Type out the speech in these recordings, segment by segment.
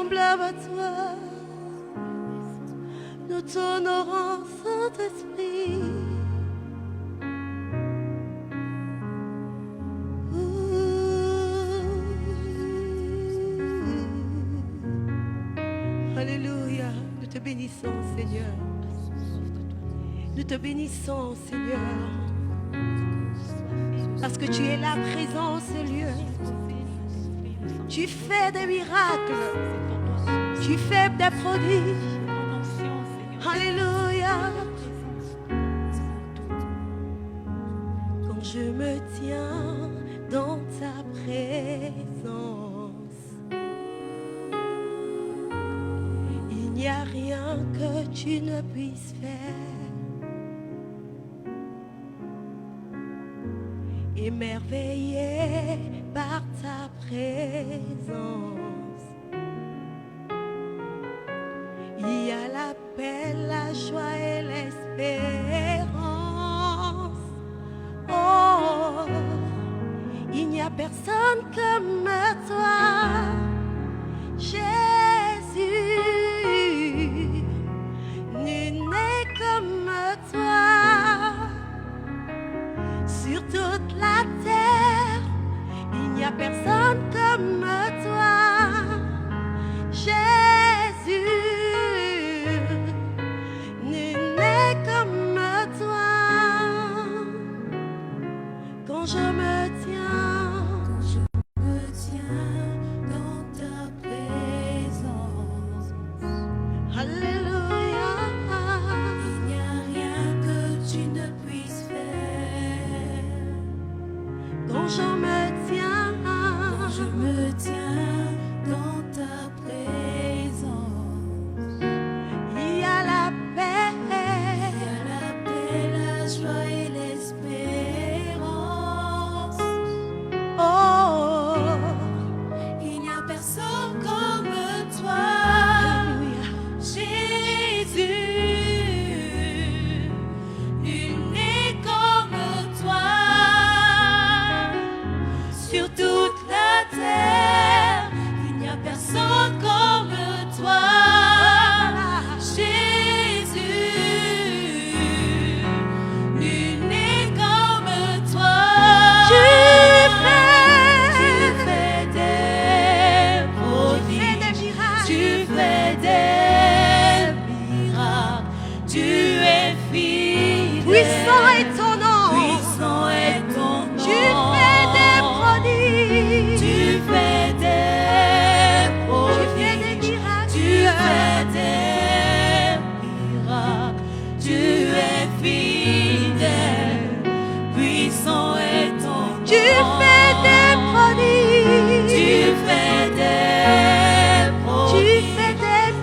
semble à toi. Nous t'honorons, Saint-Esprit. Alléluia. Nous te bénissons, Seigneur. Nous te bénissons, Seigneur. Parce que tu es là présent en ce lieu. Tu fais des miracles. Tu fais des prodiges. Alléluia. Quand je me tiens dans ta présence, il n'y a rien que tu ne puisses faire. Émerveillé par ta présence, il y a la paix, la joie et l'espérance. Oh, il n'y a personne comme toi, Jésus. Nul n'est comme toi. Sur toute la terre, il n'y a personne comme toi, Jésus. Nul n'est comme toi. Quand je me tiens dans ta présence, alléluia. Il n'y a rien que tu ne puisses faire. Quand je me tiens dans ta présence, il y a la paix, la joie et l'espérance. Oh, il n'y a personne comme toi, Jésus. Nul n'est comme toi. Sur toute la terre, il n'y a personne comme toi, Jésus. Nul n'est comme toi. Tu fais des prodiges, tu fais des miracles, tu es fidèle. Puissant est ton nom, puissant est ton nom. Tu fais des prodiges, tu fais des prodiges, tu fais des miracles, tu fais des miracles, tu es fidèle. Puissant est ton nom. Tu fais des prodiges, tu fais des prodiges,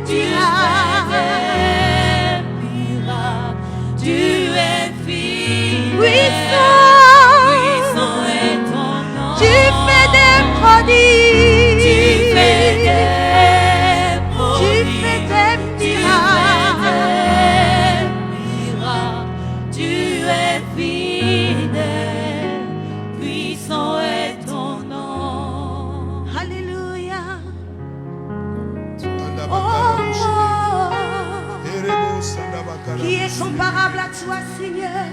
tu fais des miracles, tu es fidèle. Puissant est ton nom. Tu fais des prodiges, tu fais des prodiges, tu fais des miracles, tu es fidèle. Puissant est ton nom. Alléluia. Qui est comparable à toi, Seigneur?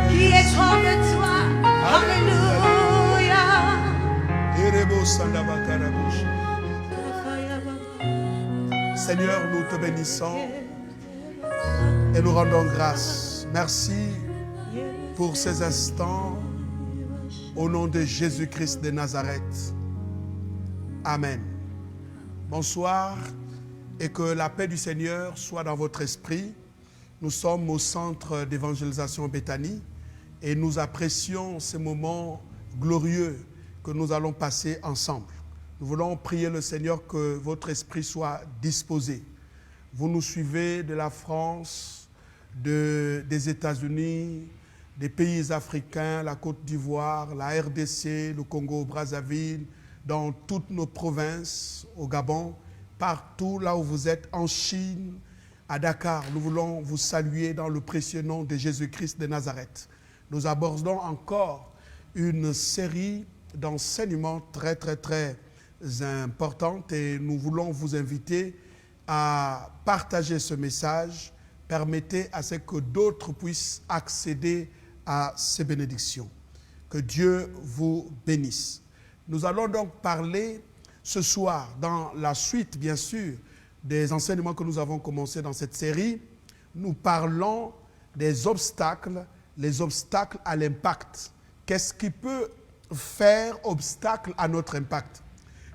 Qui est comme toi? Alléluia. Seigneur, nous te bénissons et nous rendons grâce. Merci pour ces instants au nom de Jésus-Christ de Nazareth. Amen. Bonsoir et que la paix du Seigneur soit dans votre esprit. Nous sommes au centre d'évangélisation Béthanie et nous apprécions ces moments glorieux que nous allons passer ensemble. Nous voulons prier le Seigneur que votre esprit soit disposé. Vous nous suivez de la France, des États-Unis, des pays africains, la Côte d'Ivoire, la RDC, le Congo-Brazzaville, dans toutes nos provinces, au Gabon, partout là où vous êtes, en Chine, à Dakar. Nous voulons vous saluer dans le précieux nom de Jésus-Christ de Nazareth. Nous abordons encore une série d'enseignements très importantes et nous voulons vous inviter à partager ce message. Permettez à ce que d'autres puissent accéder à ces bénédictions. Que Dieu vous bénisse. Nous allons donc parler ce soir, dans la suite bien sûr des enseignements que nous avons commencé dans cette série, nous parlons des obstacles, les obstacles à l'impact. Qu'est-ce qui peut faire obstacle à notre impact?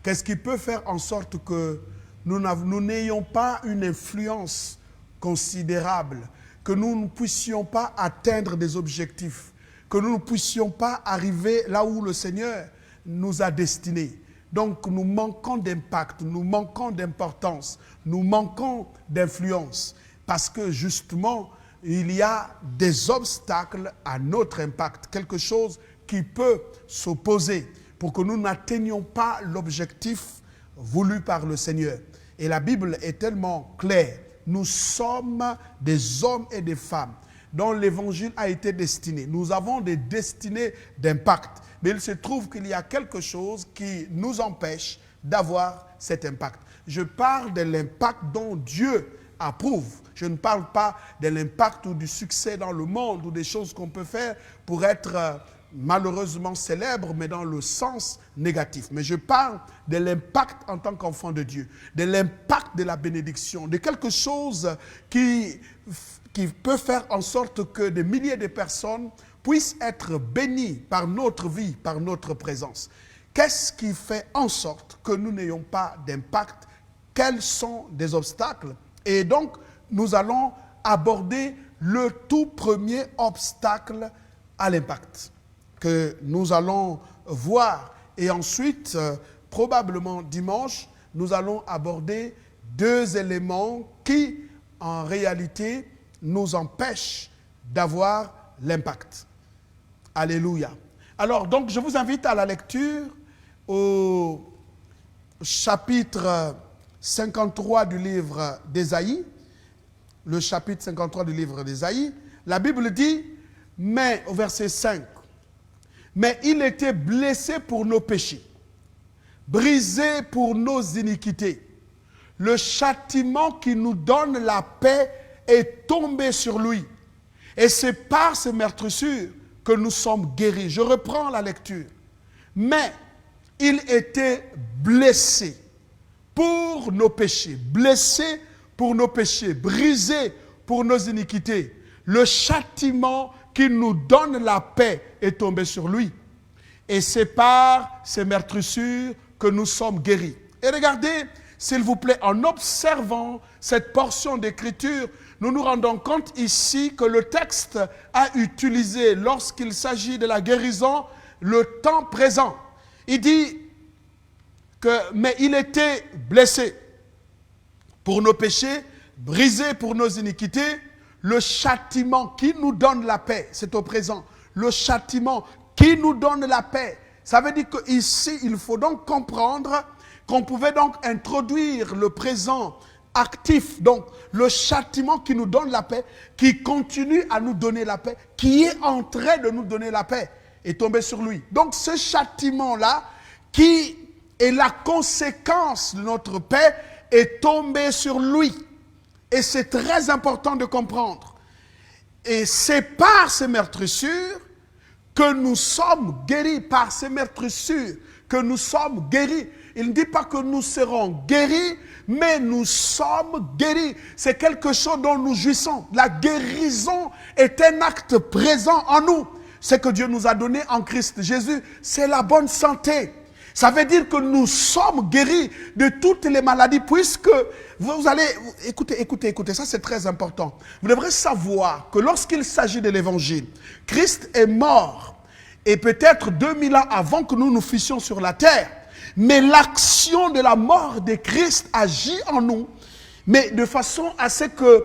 Qu'est-ce qui peut faire en sorte que nous n'ayons pas une influence considérable, que nous ne puissions pas atteindre des objectifs, que nous ne puissions pas arriver là où le Seigneur nous a destinés. Donc nous manquons d'impact, nous manquons d'importance, nous manquons d'influence, parce que justement, il y a des obstacles à notre impact, quelque chose qui peut s'opposer pour que nous n'atteignions pas l'objectif voulu par le Seigneur. Et la Bible est tellement claire. Nous sommes des hommes et des femmes dont l'évangile a été destiné. Nous avons des destinées d'impact. Mais il se trouve qu'il y a quelque chose qui nous empêche d'avoir cet impact. Je parle de l'impact dont Dieu approuve. Je ne parle pas de l'impact ou du succès dans le monde ou des choses qu'on peut faire pour être malheureusement célèbre, mais dans le sens négatif. Mais je parle de l'impact en tant qu'enfant de Dieu, de l'impact de la bénédiction, de quelque chose qui peut faire en sorte que des milliers de personnes puissent être bénies par notre vie, par notre présence. Qu'est-ce qui fait en sorte que nous n'ayons pas d'impact? Quels sont des obstacles? Et donc, nous allons aborder le tout premier obstacle à l'impact que nous allons voir. Et ensuite, probablement dimanche, nous allons aborder deux éléments qui, en réalité, nous empêchent d'avoir l'impact. Alléluia. Alors, donc, je vous invite à la lecture au chapitre 53 du livre d'Ésaïe. Le chapitre 53 du livre d'Ésaïe. La Bible dit, mais, au verset 5, mais il était blessé pour nos péchés, brisé pour nos iniquités. Le châtiment qui nous donne la paix est tombé sur lui. Et c'est par ses meurtrissures que nous sommes guéris. Je reprends la lecture. Mais il était blessé pour nos péchés, blessé pour nos péchés, brisé pour nos iniquités. Le châtiment qui nous donne la paix est tombé sur lui. Et c'est par ses meurtrissures que nous sommes guéris. Et regardez, s'il vous plaît, en observant cette portion d'écriture, nous nous rendons compte ici que le texte a utilisé, lorsqu'il s'agit de la guérison, le temps présent. Il dit que, mais il était blessé pour nos péchés, brisé pour nos iniquités. Le châtiment qui nous donne la paix, c'est au présent. Le châtiment qui nous donne la paix. Ça veut dire qu'ici, il faut donc comprendre qu'on pouvait donc introduire le présent actif. Donc, le châtiment qui nous donne la paix, qui continue à nous donner la paix, qui est en train de nous donner la paix, est tombé sur lui. Donc, ce châtiment-là, qui est la conséquence de notre paix, est tombé sur lui. Et c'est très important de comprendre. Et c'est par ces meurtrissures que nous sommes guéris. Par ces meurtrissures que nous sommes guéris. Il ne dit pas que nous serons guéris, mais nous sommes guéris. C'est quelque chose dont nous jouissons. La guérison est un acte présent en nous. Ce que Dieu nous a donné en Christ Jésus, c'est la bonne santé. Ça veut dire que nous sommes guéris de toutes les maladies, puisque vous allez, écoutez, ça c'est très important. Vous devrez savoir que lorsqu'il s'agit de l'évangile, Christ est mort, et peut-être 2000 ans avant que nous nous fissions sur la terre, mais l'action de la mort de Christ agit en nous, mais de façon à ce que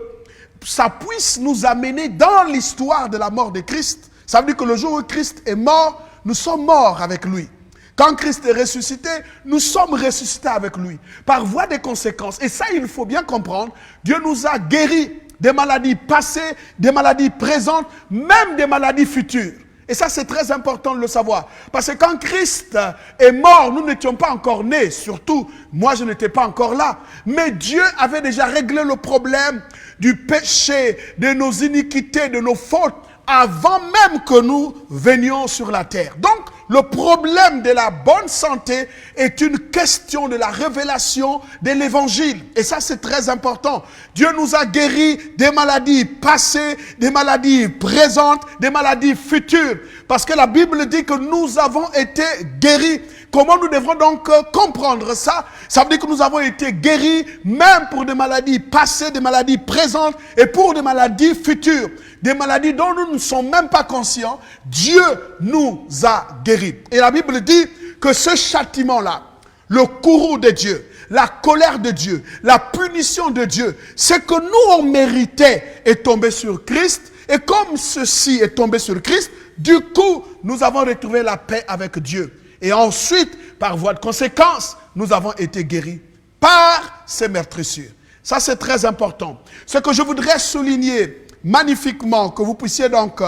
ça puisse nous amener dans l'histoire de la mort de Christ. Ça veut dire que le jour où Christ est mort, nous sommes morts avec lui. Quand Christ est ressuscité, nous sommes ressuscités avec lui, par voie des conséquences. Et ça, il faut bien comprendre, Dieu nous a guéris des maladies passées, des maladies présentes, même des maladies futures. Et ça, c'est très important de le savoir. Parce que quand Christ est mort, nous n'étions pas encore nés. Surtout, moi, je n'étais pas encore là. Mais Dieu avait déjà réglé le problème du péché, de nos iniquités, de nos fautes, avant même que nous venions sur la terre. Donc, le problème de la bonne santé est une question de la révélation de l'évangile. Et ça, c'est très important. Dieu nous a guéris des maladies passées, des maladies présentes, des maladies futures. Parce que la Bible dit que nous avons été guéris. Comment nous devrons donc comprendre ça? Ça veut dire que nous avons été guéris même pour des maladies passées, des maladies présentes et pour des maladies futures. Des maladies dont nous ne sommes même pas conscients. Dieu nous a guéris. Et la Bible dit que ce châtiment-là, le courroux de Dieu, la colère de Dieu, la punition de Dieu, ce que nous on méritait est tombé sur Christ. Et comme ceci est tombé sur Christ, du coup, nous avons retrouvé la paix avec Dieu. Et ensuite, par voie de conséquence, nous avons été guéris par ces meurtrissures. Ça, c'est très important. Ce que je voudrais souligner magnifiquement, que vous puissiez donc,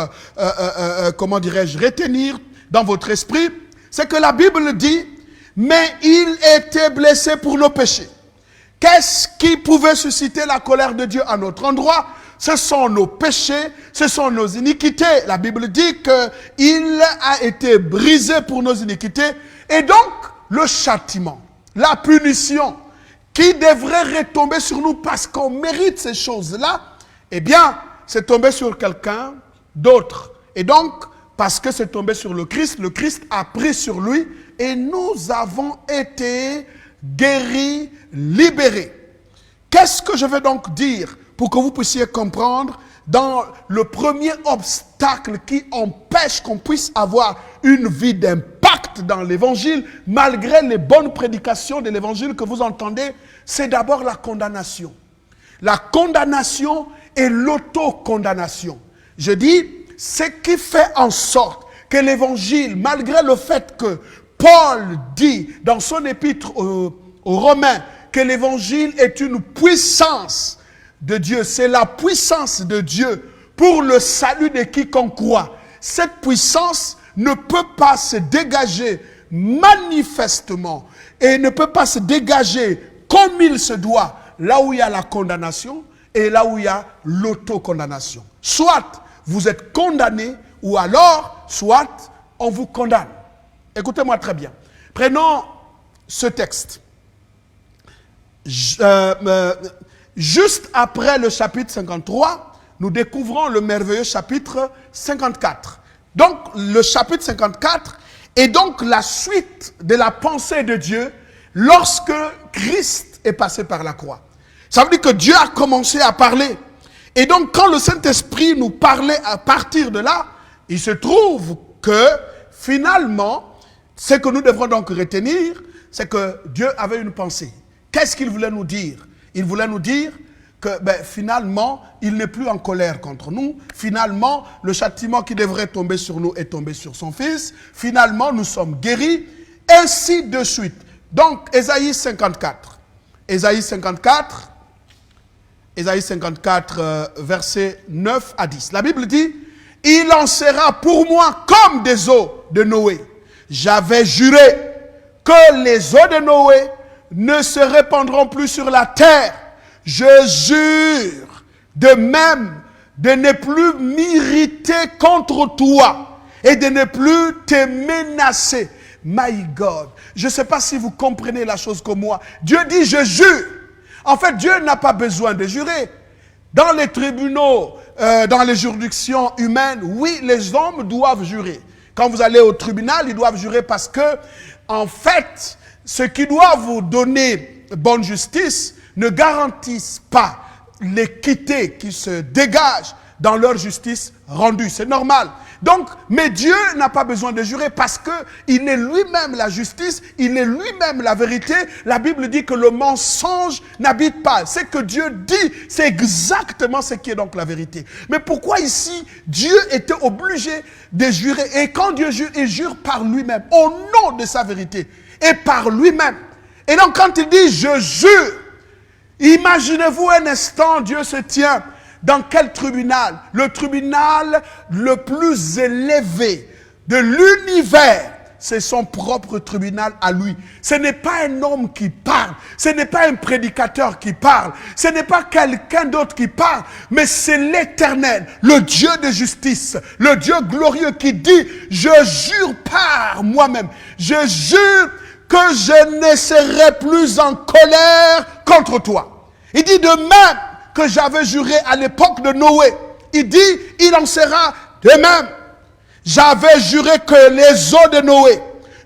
comment dirais-je, retenir dans votre esprit, c'est que la Bible dit, mais il était blessé pour nos péchés. Qu'est-ce qui pouvait susciter la colère de Dieu à notre endroit? Ce sont nos péchés, ce sont nos iniquités. La Bible dit qu'il a été brisé pour nos iniquités. Et donc, le châtiment, la punition, qui devrait retomber sur nous parce qu'on mérite ces choses-là, eh bien, c'est tombé sur quelqu'un d'autre. Et donc, parce que c'est tombé sur le Christ a pris sur lui et nous avons été guéris, libérés. Qu'est-ce que je vais donc dire pour que vous puissiez comprendre dans le premier obstacle qui empêche qu'on puisse avoir une vie d'impact dans l'évangile, malgré les bonnes prédications de l'évangile que vous entendez, c'est d'abord la condamnation. La condamnation et l'autocondamnation. Je dis, ce qui fait en sorte que l'évangile, malgré le fait que Paul dit dans son épître aux Romains que l'évangile est une puissance de Dieu, c'est la puissance de Dieu pour le salut de quiconque croit. Cette puissance ne peut pas se dégager manifestement et ne peut pas se dégager comme il se doit là où il y a la condamnation et là où il y a l'autocondamnation. Soit vous êtes condamné ou alors soit on vous condamne. Écoutez-moi très bien. Prenons ce texte. Juste après le chapitre 53, nous découvrons le merveilleux chapitre 54. Donc, le chapitre 54 est donc la suite de la pensée de Dieu lorsque Christ est passé par la croix. Ça veut dire que Dieu a commencé à parler. Et donc, quand le Saint-Esprit nous parlait à partir de là, il se trouve que finalement, ce que nous devrons donc retenir, c'est que Dieu avait une pensée. Qu'est-ce qu'il voulait nous dire? Il voulait nous dire que finalement, il n'est plus en colère contre nous. Finalement, le châtiment qui devrait tomber sur nous est tombé sur son Fils. Finalement, nous sommes guéris. Ainsi de suite. Donc, Ésaïe 54. Ésaïe 54, versets 9 à 10. La Bible dit, « Il en sera pour moi comme des eaux de Noé. J'avais juré que les eaux de Noé ne se répandront plus sur la terre. Je jure de même de ne plus m'irriter contre toi et de ne plus te menacer. » My God, je ne sais pas si vous comprenez la chose comme moi. Dieu dit, je jure. En fait, Dieu n'a pas besoin de jurer. Dans les tribunaux, dans les juridictions humaines, oui, les hommes doivent jurer. Quand vous allez au tribunal, ils doivent jurer parce que, en fait, ce qui doit vous donner bonne justice ne garantissent pas l'équité qui se dégage dans leur justice rendue. C'est normal. Donc, mais Dieu n'a pas besoin de jurer parce qu'il est lui-même la justice, il est lui-même la vérité. La Bible dit que le mensonge n'habite pas. Ce que Dieu dit, c'est exactement ce qui est donc la vérité. Mais pourquoi ici, Dieu était obligé de jurer? Et quand Dieu jure, il jure par lui-même, au nom de sa vérité, et par lui-même. Et donc quand il dit « je jure », imaginez-vous un instant, Dieu se tient dans quel tribunal? Le tribunal le plus élevé de l'univers, c'est son propre tribunal à lui. Ce n'est pas un homme qui parle, ce n'est pas un prédicateur qui parle, ce n'est pas quelqu'un d'autre qui parle, mais c'est l'Éternel, le Dieu de justice, le Dieu glorieux qui dit, je jure par moi-même, je jure que je ne serai plus en colère contre toi. Il dit de même que j'avais juré à l'époque de Noé, il dit, il en sera de même. J'avais juré que les eaux de Noé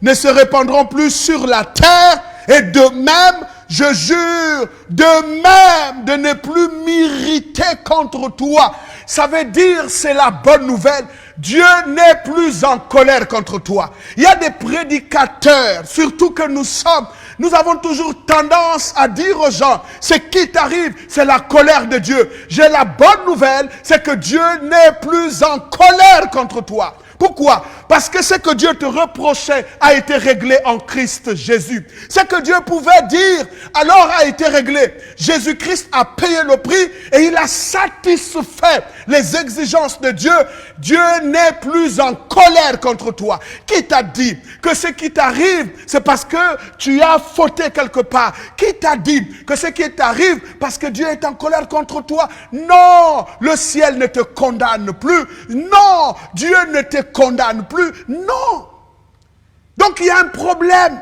ne se répandront plus sur la terre. Et de même, je jure de même de ne plus m'irriter contre toi. Ça veut dire, c'est la bonne nouvelle. Dieu n'est plus en colère contre toi. Il y a des prédicateurs, surtout que nous avons toujours tendance à dire aux gens, ce qui t'arrive, c'est la colère de Dieu. J'ai la bonne nouvelle, c'est que Dieu n'est plus en colère contre toi. Pourquoi? Parce que ce que Dieu te reprochait a été réglé en Christ Jésus. Ce que Dieu pouvait dire, alors a été réglé. Jésus-Christ a payé le prix et il a satisfait les exigences de Dieu. Dieu n'est plus en colère contre toi. Qui t'a dit que ce qui t'arrive, c'est parce que tu as fauté quelque part? Qui t'a dit que ce qui t'arrive, parce que Dieu est en colère contre toi? Non, le ciel ne te condamne plus. Non, Dieu ne te condamne plus. Non. Donc il y a un problème.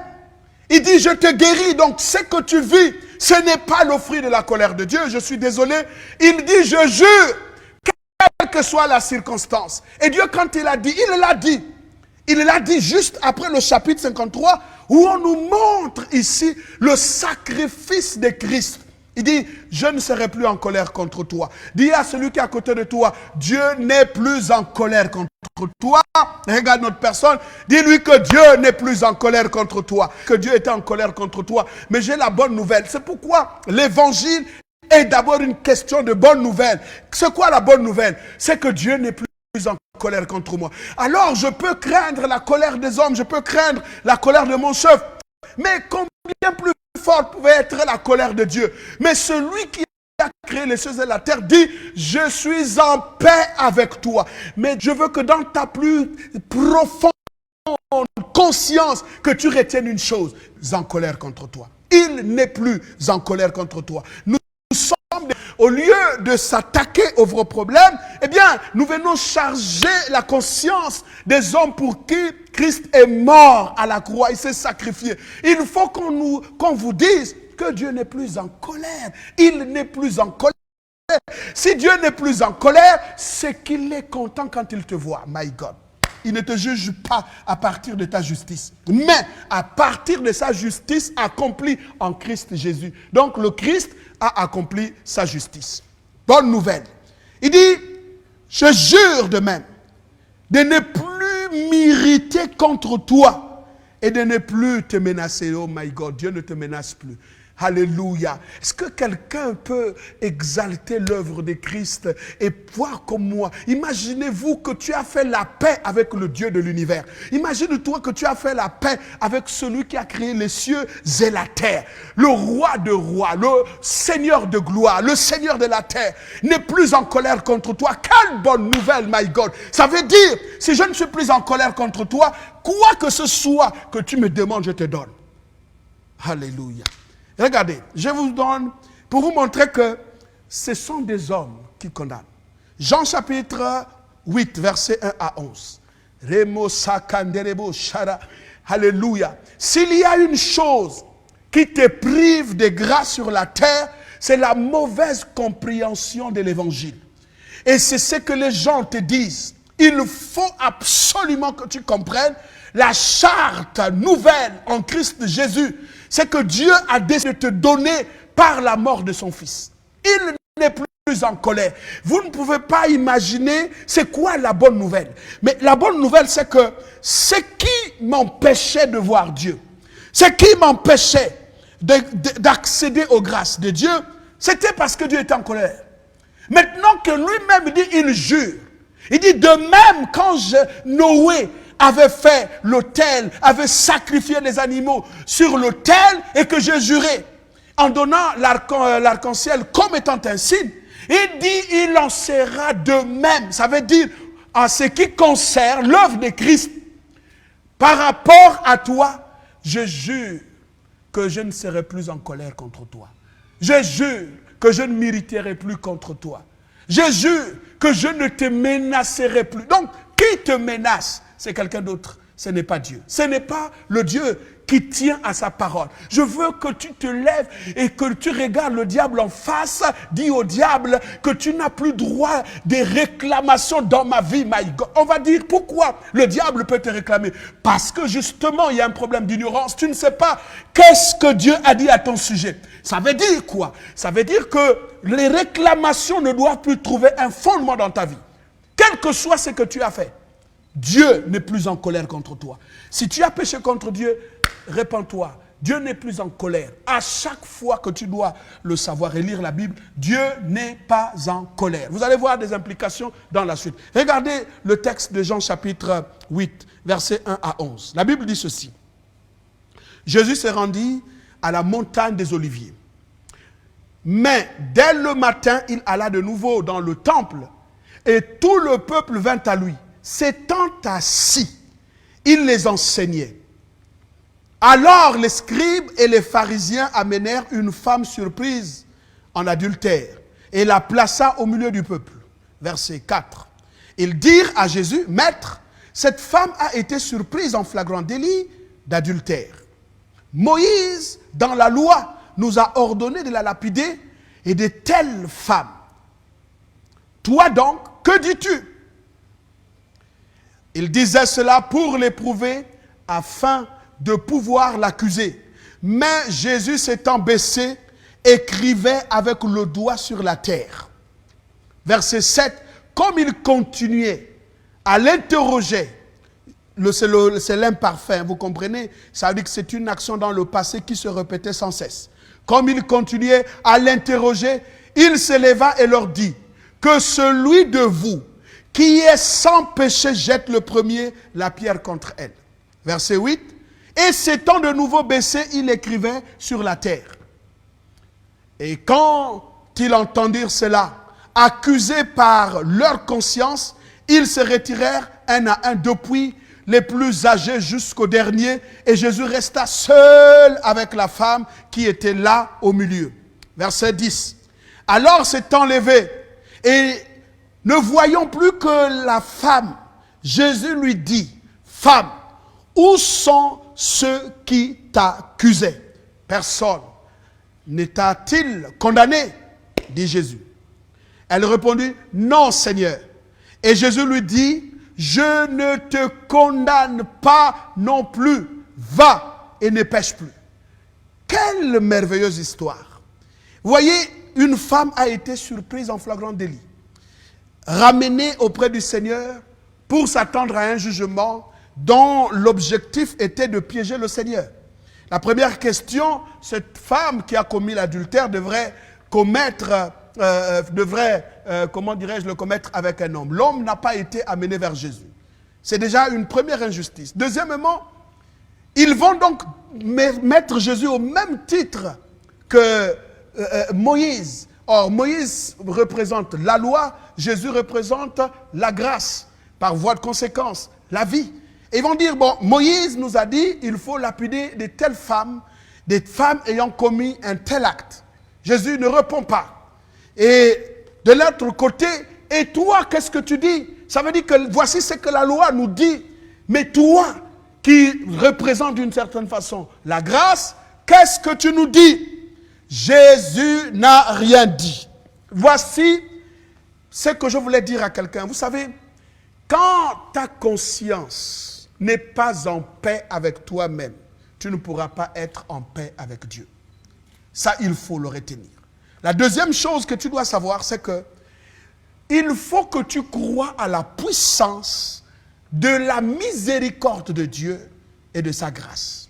Il dit, je te guéris. Donc ce que tu vis, ce n'est pas le fruit de la colère de Dieu. Je suis désolé. Il dit, je jure, quelle que soit la circonstance. Et Dieu, quand il l'a dit, il l'a dit. Il l'a dit juste après le chapitre 53, où on nous montre ici le sacrifice de Christ. Il dit, je ne serai plus en colère contre toi. Dis à celui qui est à côté de toi, Dieu n'est plus en colère contre toi. Regarde notre personne, dis-lui que Dieu n'est plus en colère contre toi. Que Dieu était en colère contre toi. Mais j'ai la bonne nouvelle. C'est pourquoi l'évangile est d'abord une question de bonne nouvelle. C'est quoi la bonne nouvelle? C'est que Dieu n'est plus en colère contre moi. Alors je peux craindre la colère des hommes, je peux craindre la colère de mon chef. Mais combien plus forte pouvait être la colère de Dieu? Mais celui qui a créé les cieux et la terre dit, je suis en paix avec toi. Mais je veux que dans ta plus profonde conscience, que tu retiennes une chose, en colère contre toi. Il n'est plus en colère contre toi. Nous sommes, au lieu de s'attaquer aux vrais problèmes, eh bien, nous venons charger la conscience des hommes pour qui Christ est mort à la croix, il s'est sacrifié. Il faut qu'on vous dise que Dieu n'est plus en colère. Il n'est plus en colère. Si Dieu n'est plus en colère, c'est qu'il est content quand il te voit. My God. Il ne te juge pas à partir de ta justice, mais à partir de sa justice accomplie en Christ Jésus. Donc le Christ a accompli sa justice. Bonne nouvelle. Il dit, je jure de même de ne plus m'irriter contre toi et de ne plus te menacer. Oh my God, Dieu ne te menace plus. Alléluia. Est-ce que quelqu'un peut exalter l'œuvre de Christ et voir comme moi? Imaginez-vous que tu as fait la paix avec le Dieu de l'univers. Imagine-toi que tu as fait la paix avec celui qui a créé les cieux et la terre. Le roi de rois, le Seigneur de gloire, le Seigneur de la terre n'est plus en colère contre toi. Quelle bonne nouvelle, my God. Ça veut dire, si je ne suis plus en colère contre toi, quoi que ce soit que tu me demandes, je te donne. Alléluia. Regardez, je vous donne, pour vous montrer que ce sont des hommes qui condamnent. Jean chapitre 8, versets 1 à 11. Alléluia. S'il y a une chose qui te prive de grâce sur la terre, c'est la mauvaise compréhension de l'évangile. Et c'est ce que les gens te disent. Il faut absolument que tu comprennes la charte nouvelle en Christ Jésus. C'est que Dieu a décidé de te donner par la mort de son Fils. Il n'est plus en colère. Vous ne pouvez pas imaginer c'est quoi la bonne nouvelle. Mais la bonne nouvelle, c'est que ce qui m'empêchait de voir Dieu, ce qui m'empêchait d'accéder aux grâces de Dieu, c'était parce que Dieu était en colère. Maintenant que lui-même dit, il jure. Il dit, de même quand Noé avait fait l'autel, avait sacrifié les animaux sur l'autel et que j'ai juré en donnant l'arc-en-ciel comme étant un signe, il dit, il en sera de même. Ça veut dire, en ce qui concerne l'œuvre de Christ, par rapport à toi, je jure que je ne serai plus en colère contre toi. Je jure que je ne m'irriterai plus contre toi. Je jure que je ne te menacerai plus. Donc, qui te menace? C'est quelqu'un d'autre. Ce n'est pas Dieu. Ce n'est pas le Dieu qui tient à sa parole. Je veux que tu te lèves et que tu regardes le diable en face. Dis au diable que tu n'as plus droit des réclamations dans ma vie, my God. On va dire pourquoi le diable peut te réclamer. Parce que justement, il y a un problème d'ignorance. Tu ne sais pas qu'est-ce que Dieu a dit à ton sujet. Ça veut dire quoi? Ça veut dire que les réclamations ne doivent plus trouver un fondement dans ta vie. Quel que soit ce que tu as fait. Dieu n'est plus en colère contre toi. Si tu as péché contre Dieu, répands-toi. Dieu n'est plus en colère. À chaque fois que tu dois le savoir et lire la Bible, Dieu n'est pas en colère. Vous allez voir des implications dans la suite. Regardez le texte de Jean chapitre 8, versets 1 à 11. La Bible dit ceci. Jésus se rendit à la montagne des Oliviers. Mais dès le matin, il alla de nouveau dans le temple et tout le peuple vint à lui. S'étant assis, il les enseignait. Alors les scribes et les pharisiens amenèrent une femme surprise en adultère et la plaça au milieu du peuple. Verset 4. Ils dirent à Jésus, « Maître, cette femme a été surprise en flagrant délit d'adultère. Moïse, dans la loi, nous a ordonné de la lapider et de telles femmes. Toi donc, que dis-tu » Il disait cela pour l'éprouver afin de pouvoir l'accuser. Mais Jésus s'étant baissé, écrivait avec le doigt sur la terre. Verset 7. Comme il continuait à l'interroger, c'est l'imparfait, vous comprenez? Ça veut dire que c'est une action dans le passé qui se répétait sans cesse. Comme il continuait à l'interroger, il se leva et leur dit que celui de vous qui est sans péché jette le premier la pierre contre elle. Verset 8. Et s'étant de nouveau baissé, il écrivait sur la terre. Et quand ils entendirent cela, accusés par leur conscience, ils se retirèrent un à un depuis les plus âgés jusqu'au dernier. Et Jésus resta seul avec la femme qui était là au milieu. Verset 10. Alors s'étant levé et ne voyons plus que la femme, Jésus lui dit, « Femme, où sont ceux qui t'accusaient? Personne ne t'a-t-il condamné ?» dit Jésus. Elle répondit, « Non, Seigneur. » Et Jésus lui dit, « Je ne te condamne pas non plus. Va et ne pêche plus. » Quelle merveilleuse histoire. Vous voyez, une femme a été surprise en flagrant délit. Ramenée auprès du Seigneur pour s'attendre à un jugement dont l'objectif était de piéger le Seigneur. La première question, cette femme qui a commis l'adultère devrait commettre, le commettre avec un homme. L'homme n'a pas été amené vers Jésus. C'est déjà une première injustice. Deuxièmement, ils vont donc mettre Jésus au même titre que Moïse. Or, Moïse représente la loi, Jésus représente la grâce, par voie de conséquence, la vie. Et ils vont dire, bon, Moïse nous a dit, il faut lapider de telles femmes, des femmes ayant commis un tel acte. Jésus ne répond pas. Et de l'autre côté, et toi, qu'est-ce que tu dis? Ça veut dire que voici ce que la loi nous dit. Mais toi, qui représente d'une certaine façon la grâce, qu'est-ce que tu nous dis? Jésus n'a rien dit. Voici ce que je voulais dire à quelqu'un. Vous savez, quand ta conscience n'est pas en paix avec toi-même, tu ne pourras pas être en paix avec Dieu. Ça, il faut le retenir. La deuxième chose que tu dois savoir, c'est que il faut que tu crois à la puissance de la miséricorde de Dieu et de sa grâce.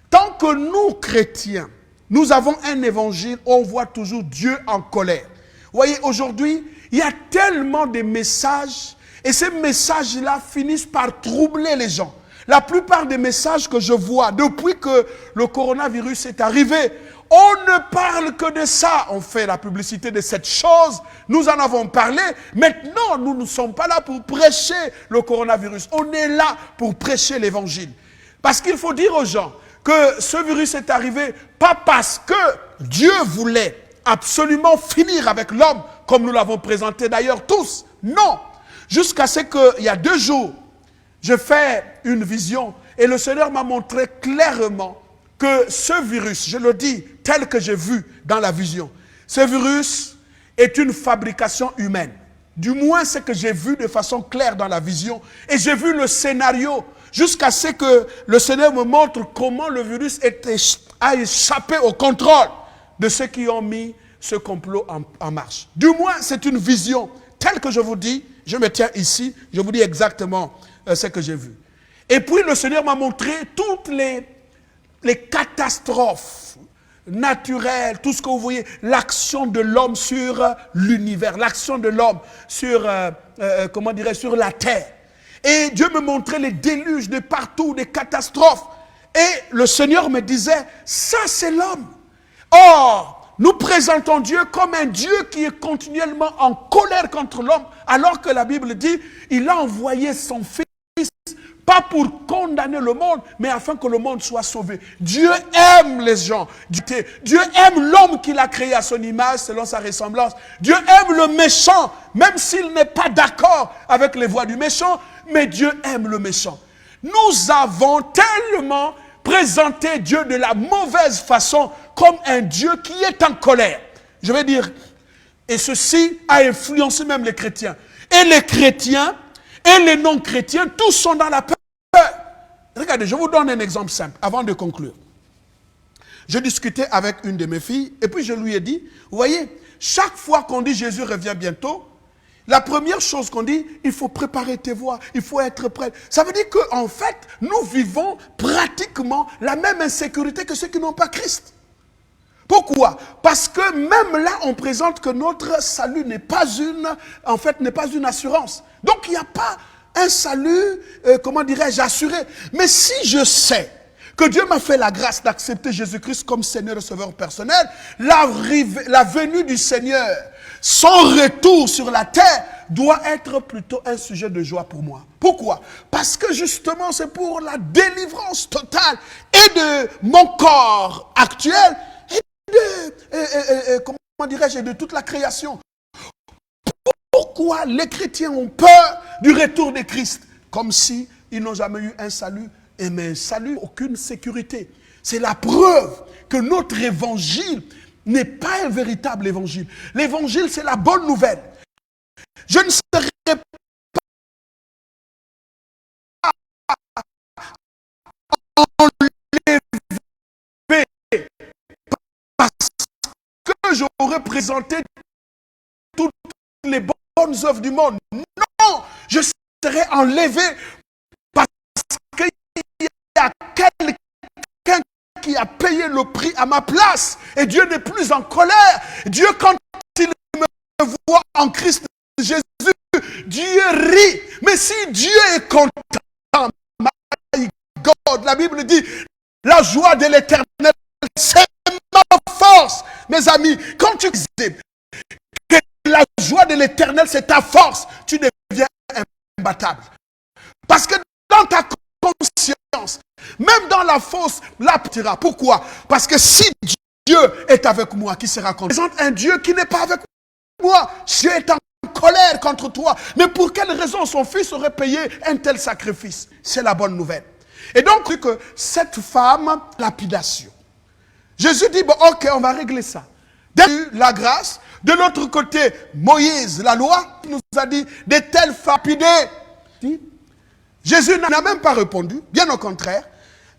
Tant que nous, chrétiens, nous avons un évangile où on voit toujours Dieu en colère. Vous voyez, aujourd'hui, il y a tellement de messages et ces messages-là finissent par troubler les gens. La plupart des messages que je vois depuis que le coronavirus est arrivé, on ne parle que de ça. On fait la publicité de cette chose. Nous en avons parlé. Maintenant, nous ne sommes pas là pour prêcher le coronavirus. On est là pour prêcher l'évangile. Parce qu'il faut dire aux gens que ce virus est arrivé pas parce que Dieu voulait absolument finir avec l'homme, comme nous l'avons présenté d'ailleurs tous. Non. Jusqu'à ce qu'il y a 2 jours, je fais une vision et le Seigneur m'a montré clairement que ce virus, je le dis tel que j'ai vu dans la vision, ce virus est une fabrication humaine. Du moins, ce que j'ai vu de façon claire dans la vision. Et j'ai vu le scénario jusqu'à ce que le Seigneur me montre comment le virus a échappé au contrôle de ceux qui ont mis ce complot en marche. Du moins, c'est une vision telle que je vous dis. Je me tiens ici, je vous dis exactement ce que j'ai vu. Et puis, le Seigneur m'a montré toutes les catastrophes naturelles, tout ce que vous voyez, l'action de l'homme sur l'univers, l'action de l'homme sur, sur la terre. Et Dieu me montrait les déluges de partout, des catastrophes. Et le Seigneur me disait, ça c'est l'homme. Or, nous présentons Dieu comme un Dieu qui est continuellement en colère contre l'homme, alors que la Bible dit, il a envoyé son Fils, pas pour condamner le monde, mais afin que le monde soit sauvé. Dieu aime les gens. Dieu aime l'homme qu'il a créé à son image, selon sa ressemblance. Dieu aime le méchant, même s'il n'est pas d'accord avec les voies du méchant, mais Dieu aime le méchant. Nous avons tellement présenté Dieu de la mauvaise façon, comme un Dieu qui est en colère. Je vais dire, et ceci a influencé même les chrétiens. Et les chrétiens, et les non-chrétiens, tous sont dans la peur. Regardez, je vous donne un exemple simple, avant de conclure. Je discutais avec une de mes filles, et puis je lui ai dit, vous voyez, chaque fois qu'on dit Jésus revient bientôt, la première chose qu'on dit, il faut préparer tes voies, il faut être prêt. Ça veut dire qu'en fait, nous vivons pratiquement la même insécurité que ceux qui n'ont pas Christ. Pourquoi? Parce que même là, on présente que notre salut n'est pas une assurance. Donc, il n'y a pas un salut, assuré. Mais si je sais que Dieu m'a fait la grâce d'accepter Jésus-Christ comme Seigneur et Sauveur personnel, la venue du Seigneur, son retour sur la terre, doit être plutôt un sujet de joie pour moi. Pourquoi? Parce que justement, c'est pour la délivrance totale et de mon corps actuel, de toute la création. Pourquoi les chrétiens ont peur du retour de Christ? Comme si ils n'ont jamais eu un salut, mais un salut, aucune sécurité. C'est la preuve que notre évangile n'est pas un véritable évangile. L'évangile, c'est la bonne nouvelle. Je ne serai pas enlevé parce que j'aurais présenté toutes les bonnes œuvres du monde. Non, je serai enlevé parce qu'il y a quelqu'un qui a payé le prix à ma place. Et Dieu n'est plus en colère. Dieu, quand il me voit en Christ Jésus, Dieu rit. Mais si Dieu est content, my God, la Bible dit, la joie de l'Éternel, c'est ma force. Mes amis, quand tu dis que la joie de l'Éternel, c'est ta force, tu deviens imbattable. Parce que dans ta conscience, même dans la fosse, là, tu iras. Pourquoi? Parce que si Dieu est avec moi, qui sera contre moi? Un Dieu qui n'est pas avec moi. Dieu est en colère contre toi. Mais pour quelle raison son fils aurait payé un tel sacrifice? C'est la bonne nouvelle. Et donc, que cette femme, lapidation. Jésus dit, bon, ok, on va régler ça. La grâce. De l'autre côté, Moïse, la loi, nous a dit, de telles femmes lapidées. Jésus n'a même pas répondu, bien au contraire.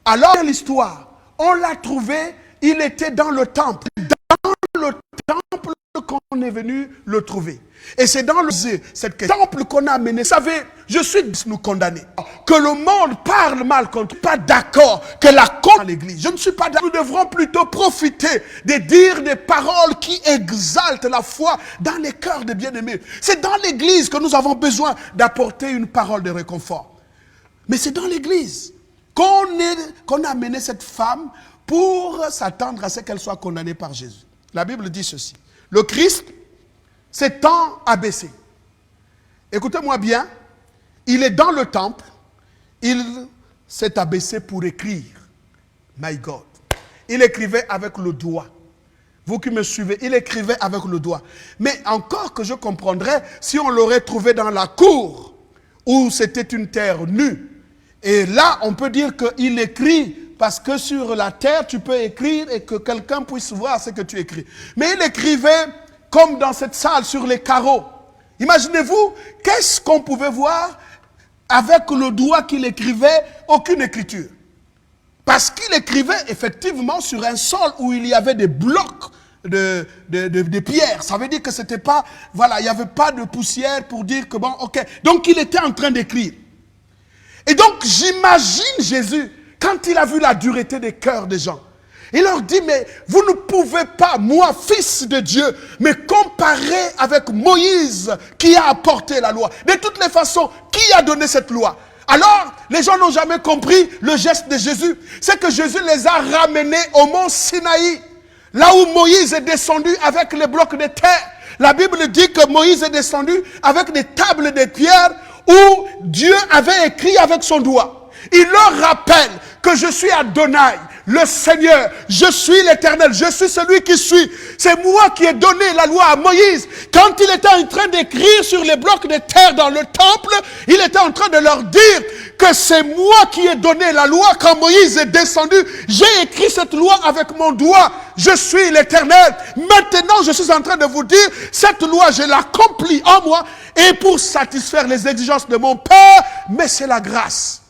Alors, l'histoire, on l'a trouvé, il était dans le temple. Dans le temple qu'on est venu le trouver. Et c'est dans cette temple qu'on a amené. Vous savez, je suis nous condamner. Que le monde parle mal contre, pas d'accord que la contre à l'église. Je ne suis pas d'accord. Nous devrons plutôt profiter de dire des paroles qui exaltent la foi dans les cœurs des bien-aimés. C'est dans l'église que nous avons besoin d'apporter une parole de réconfort. Mais c'est dans l'église qu'on a amené cette femme pour s'attendre à ce qu'elle soit condamnée par Jésus. La Bible dit ceci. Le Christ s'étant abaissé. Écoutez-moi bien. Il est dans le temple. Il s'est abaissé pour écrire. My God. Il écrivait avec le doigt. Vous qui me suivez, il écrivait avec le doigt. Mais encore que je comprendrais si on l'aurait trouvé dans la cour où c'était une terre nue. Et là, on peut dire qu'il écrit parce que sur la terre, tu peux écrire et que quelqu'un puisse voir ce que tu écris. Mais il écrivait comme dans cette salle sur les carreaux. Imaginez-vous, qu'est-ce qu'on pouvait voir avec le doigt qu'il écrivait? Aucune écriture. Parce qu'il écrivait effectivement sur un sol où il y avait des blocs de pierre. Ça veut dire que c'était pas, voilà, il n'y avait pas de poussière pour dire que bon, ok. Donc il était en train d'écrire. Et donc j'imagine Jésus, quand il a vu la dureté des cœurs des gens, il leur dit, mais vous ne pouvez pas, moi, fils de Dieu, me comparer avec Moïse qui a apporté la loi. De toutes les façons, qui a donné cette loi? Alors, les gens n'ont jamais compris le geste de Jésus. C'est que Jésus les a ramenés au mont Sinaï, là où Moïse est descendu avec les blocs de terre. La Bible dit que Moïse est descendu avec des tables de pierre où Dieu avait écrit avec son doigt. Il leur rappelle que je suis Adonai, le Seigneur, je suis l'Éternel, je suis celui qui suis. C'est moi qui ai donné la loi à Moïse. Quand il était en train d'écrire sur les blocs de terre dans le temple, il était en train de leur dire que c'est moi qui ai donné la loi. Quand Moïse est descendu, j'ai écrit cette loi avec mon doigt. Je suis l'Éternel. Maintenant, je suis en train de vous dire, cette loi, je l'accomplis en moi et pour satisfaire les exigences de mon Père, mais c'est la grâce.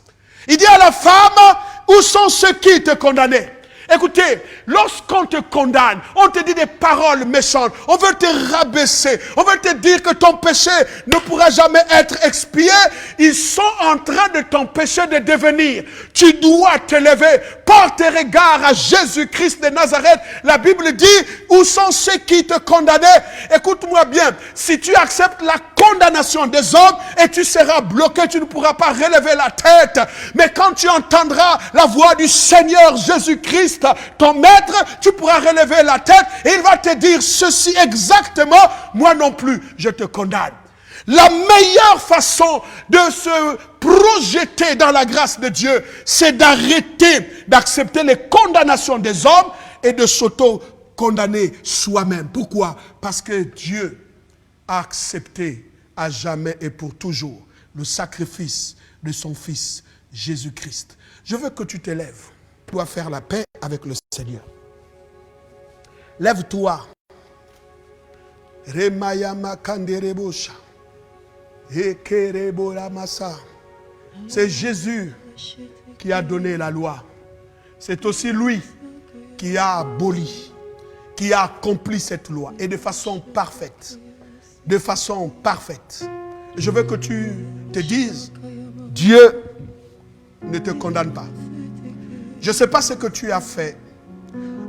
Il dit à la femme, où sont ceux qui te condamnaient? Écoutez, lorsqu'on te condamne, on te dit des paroles méchantes, on veut te rabaisser, on veut te dire que ton péché ne pourra jamais être expié, ils sont en train de t'empêcher de devenir. Tu dois te lever, porte tes regards à Jésus-Christ de Nazareth. La Bible dit, où sont ceux qui te condamnaient? Écoute-moi bien, si tu acceptes la condamnation des hommes et tu seras bloqué, tu ne pourras pas relever la tête. Mais quand tu entendras la voix du Seigneur Jésus-Christ, ton maître, tu pourras relever la tête et il va te dire ceci exactement, moi non plus, je te condamne. La meilleure façon de se projeter dans la grâce de Dieu, c'est d'arrêter d'accepter les condamnations des hommes et de s'auto-condamner soi-même. Pourquoi? Parce que Dieu a accepté à jamais et pour toujours le sacrifice de son Fils Jésus-Christ. Je veux que tu te lèves. Tu dois faire la paix avec le Seigneur. Lève-toi. C'est Jésus qui a donné la loi. C'est aussi lui qui a aboli, qui a accompli cette loi et de façon parfaite. De façon parfaite. Je veux que tu te dises, Dieu ne te condamne pas. Je ne sais pas ce que tu as fait.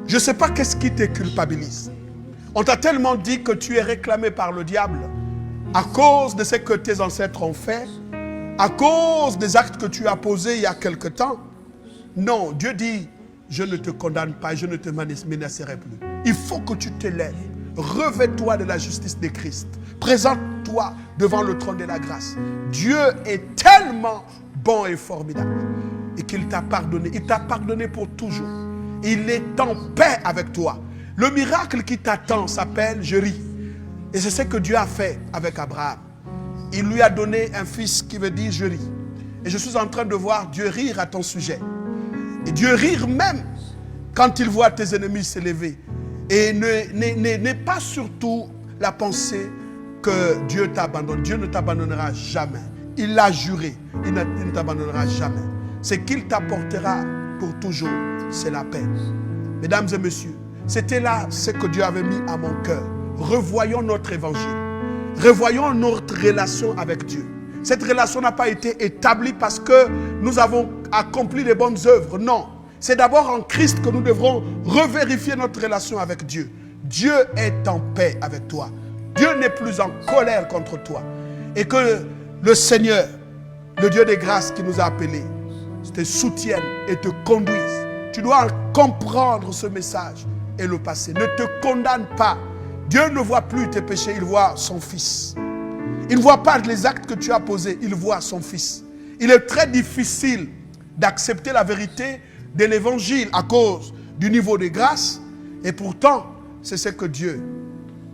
Je ne sais pas qu'est-ce qui te culpabilise. On t'a tellement dit que tu es réclamé par le diable à cause de ce que tes ancêtres ont fait, à cause des actes que tu as posés il y a quelque temps. Non, Dieu dit, je ne te condamne pas et je ne te menacerai plus. Il faut que tu te lèves. Revêt-toi de la justice de Christ. Présente-toi devant le trône de la grâce. Dieu est tellement bon et formidable. Et qu'il t'a pardonné. Il t'a pardonné pour toujours. Il est en paix avec toi. Le miracle qui t'attend s'appelle je ris. Et c'est ce que Dieu a fait avec Abraham. Il lui a donné un fils qui veut dire je ris. Et je suis en train de voir Dieu rire à ton sujet. Et Dieu rire même quand il voit tes ennemis s'élever. Et n'aie pas surtout la pensée que Dieu t'abandonne. Dieu ne t'abandonnera jamais. Il l'a juré. Il ne t'abandonnera jamais. Ce qu'il t'apportera pour toujours, c'est la paix. Mesdames et messieurs, c'était là ce que Dieu avait mis à mon cœur. Revoyons notre évangile. Revoyons notre relation avec Dieu. Cette relation n'a pas été établie parce que nous avons accompli les bonnes œuvres. Non. C'est d'abord en Christ que nous devrons revérifier notre relation avec Dieu. Dieu est en paix avec toi. Dieu n'est plus en colère contre toi. Et que le Seigneur le Dieu des grâces qui nous a appelés te soutienne et te conduise. Tu dois comprendre ce message et le passer. Ne te condamne pas. Dieu ne voit plus tes péchés, il voit son Fils. Il ne voit pas les actes que tu as posés, il voit son Fils. Il est très difficile d'accepter la vérité de l'évangile à cause du niveau de grâce. Et pourtant, c'est ce que Dieu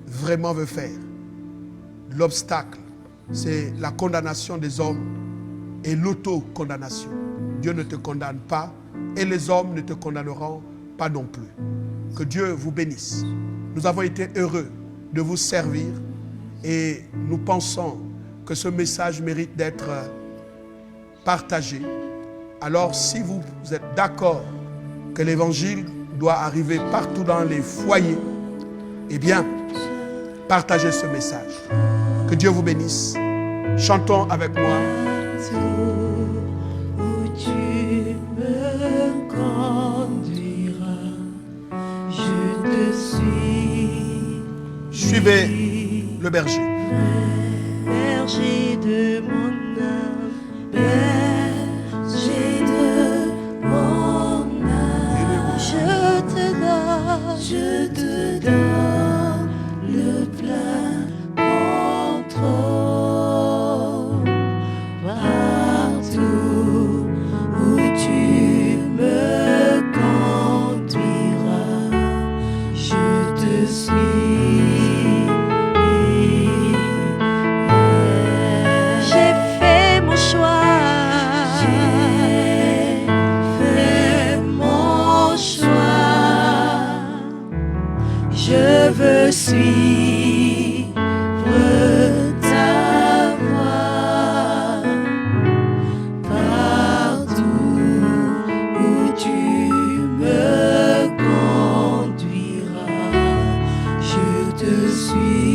vraiment veut faire. L'obstacle, c'est la condamnation des hommes et l'auto-condamnation. Dieu ne te condamne pas et les hommes ne te condamneront pas non plus. Que Dieu vous bénisse. Nous avons été heureux de vous servir et nous pensons que ce message mérite d'être partagé. Alors si vous êtes d'accord que l'évangile doit arriver partout dans les foyers, eh bien, partagez ce message. Que Dieu vous bénisse. Chantons avec moi. Où tu me conduiras, je te suis. Suivez le berger. Berger de mon âme, berger de mon âme, je te donne le plein contrôle. Partout où tu me conduiras, je te suis. J'ai fait mon choix. J'ai fait mon choix. Je veux suivre ta voie. Partout où tu me conduiras, je te suis.